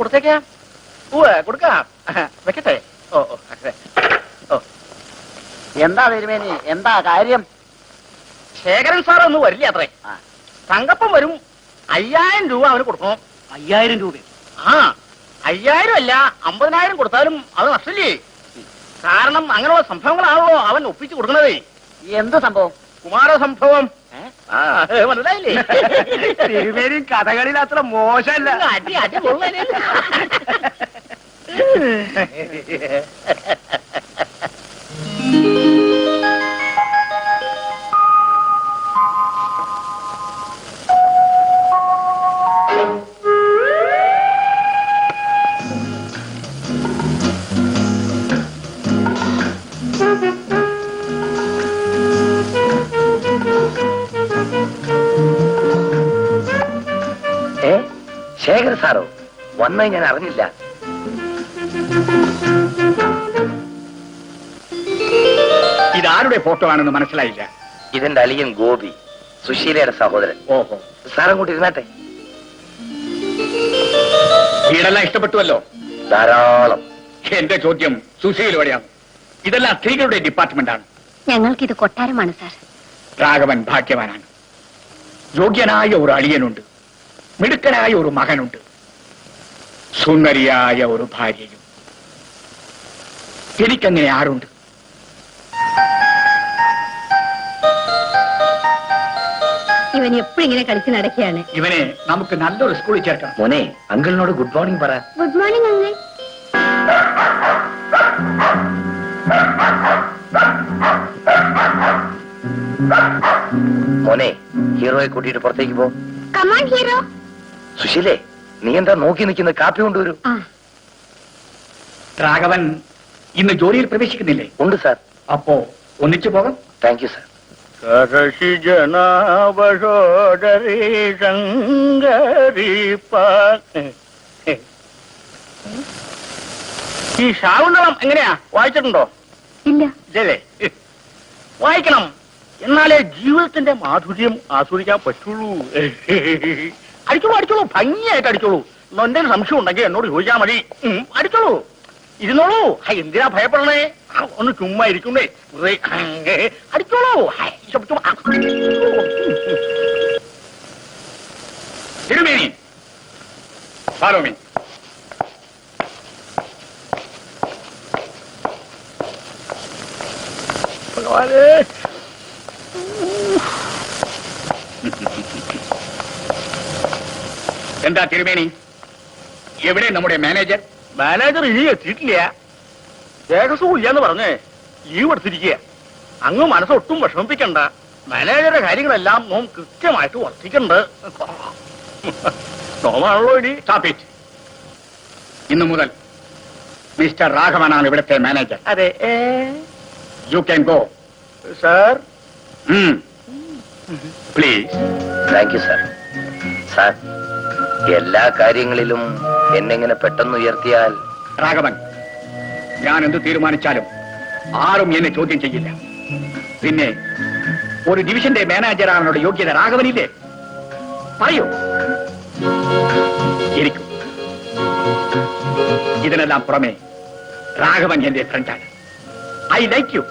കൊടുത്തേക്കാം. കൊടുക്കാം. വെക്കട്ടെ. ഓ ഓ എന്താ തിരുമേനി, എന്താ കാര്യം? ശേഖരൻ സാർ ഒന്നും വരില്ല അത്രേ. തങ്കപ്പം വരും. 5000 രൂപ അവന് കൊടുക്കണം. 5000 രൂപ? ആ, 5000 അല്ല, 50,000 കൊടുത്താലും അത് നഷ്ടല്ലേ. കാരണം അങ്ങനെയുള്ള സംഭവങ്ങളാണല്ലോ അവൻ ഒപ്പിച്ചു കൊടുക്കണതേ. എന്ത് സംഭവം? കുമാരസംഭവം. മനസ്സിലായില്ലേ? തിരുമേനി കഥകളിൽ അത്ര മോശമല്ല. അടി കൊള്ളാനേ. ശേഖർ സാറോ വന്നായി ഞാൻ അറിഞ്ഞില്ല. ഇതാരുടെ ഫോട്ടോ ആണെന്ന് മനസ്സിലായില്ല. ഇതെന്റെ അളിയൻ ഗോപി, സുശീലയുടെ സഹോദരൻ. ഓഹോ, സാറും കൂട്ടി ഇരുന്നാട്ടെ. വീടെല്ലാം ഇഷ്ടപ്പെട്ടുവല്ലോ? ധാരാളം. എന്റെ ചോദ്യം സുശീൽ എവിടെയാണ്? ഇതെല്ലാം സ്ത്രീകളുടെ ഡിപ്പാർട്ട്മെന്റ് ആണ്. ഞങ്ങൾക്കിത് കൊട്ടാരമാണ് സാർ. രാഘവൻ ഭാഗ്യവാനാണ്. യോഗ്യനായ ഒരു അളിയനുണ്ട്, മിടുക്കനായ ഒരു മകനുണ്ട്, സുന്ദരിയായ ഒരു ഭാര്യയും. എനിക്കങ്ങനെ ആരുണ്ട്? ഇവൻ എപ്പോഴും ഇങ്ങനെ കളിച്ച് നടക്കുകയാണ്. ഇവനെ നമുക്ക് നല്ലൊരു സ്കൂളിൽ ചേർക്കണം. മോനെ, അങ്കിളിനോട് ഗുഡ് മോർണിംഗ് പറ. Good morning uncle. മോനെ, ഹീറോയെ കൂട്ടിയിട്ട് പുറത്തേക്ക് പോ. Come on hero. സുശീലേ, നീ എന്താ നോക്കി നിൽക്കുന്ന? കാപ്പി കൊണ്ടുവരൂ. രാഘവൻ ഇന്ന് ജോലിയിൽ പ്രവേശിക്കുന്നില്ലേ? ഉണ്ട് സാർ. അപ്പോ ഒന്നിച്ചു പോകാം. Thank you sir. ഈ ശാകുന്തളം എങ്ങനെയാ, വായിച്ചിട്ടുണ്ടോ? ഇല്ല. ഇല്ലേ? വായിക്കണം, എന്നാലേ ജീവിതത്തിന്റെ മാധുര്യം ആസ്വദിക്കാൻ പറ്റുള്ളൂ. അടിച്ചോളൂ, ഭംഗിയായിട്ട് അടിച്ചോളൂ. എന്തെങ്കിലും സംശയം ഉണ്ടെങ്കിൽ എന്നോട് ചോദിച്ചാൽ മതി. അടിച്ചോളൂ, ഇരുന്നോളൂ. എന്തിനാ ഭയപ്പെടണേ? ഒന്ന് ചുമ്മാ ഇരിക്കുന്നേ. അടിച്ചോളൂ. തിരുമേനി, follow me. എന്താ തിരുമേനി, എവിടെ നമ്മുടെ മാനേജർ? മാനേജർ ഇനി എത്തിയിട്ടില്ല. ദേഹസുഖം ഇല്ലെന്ന് പറഞ്ഞേ ലീവ് എടുത്തിരിക്കുക. അങ്ങ് മനസ്സൊട്ടും വിഷമിപ്പിക്കണ്ട. മാനേജറുടെ കാര്യങ്ങളെല്ലാം നോം കൃത്യമായിട്ട് വർദ്ധിക്കണ്ട്. നോമാണല്ലോ ഇനി. സ്റ്റോപ്പ്. ഇന്നു മുതൽ മിസ്റ്റർ രാഘവനാണ് ഇവിടുത്തെ മാനേജർ. അതെ. You can go. Sir. Please. Thank you sir. Sir, എല്ലാ കാര്യങ്ങളിലും എന്നെങ്ങനെ പെട്ടെന്ന് ഉയർത്തിയാൽ. രാഘവൻ, ഞാൻ എന്ത് തീരുമാനിച്ചാലും ആരും എന്നെ ചോദ്യം ചെയ്യില്ല. പിന്നെ ഒരു ഡിവിഷന്റെ മാനേജറാണുള്ള യോഗ്യത രാഘവനില്ലേ? പറയൂ. ഇരിക്കും. ഇതിനെല്ലാം പുറമെ രാഘവൻ എന്റെ ഫ്രണ്ടാണ്. I like you.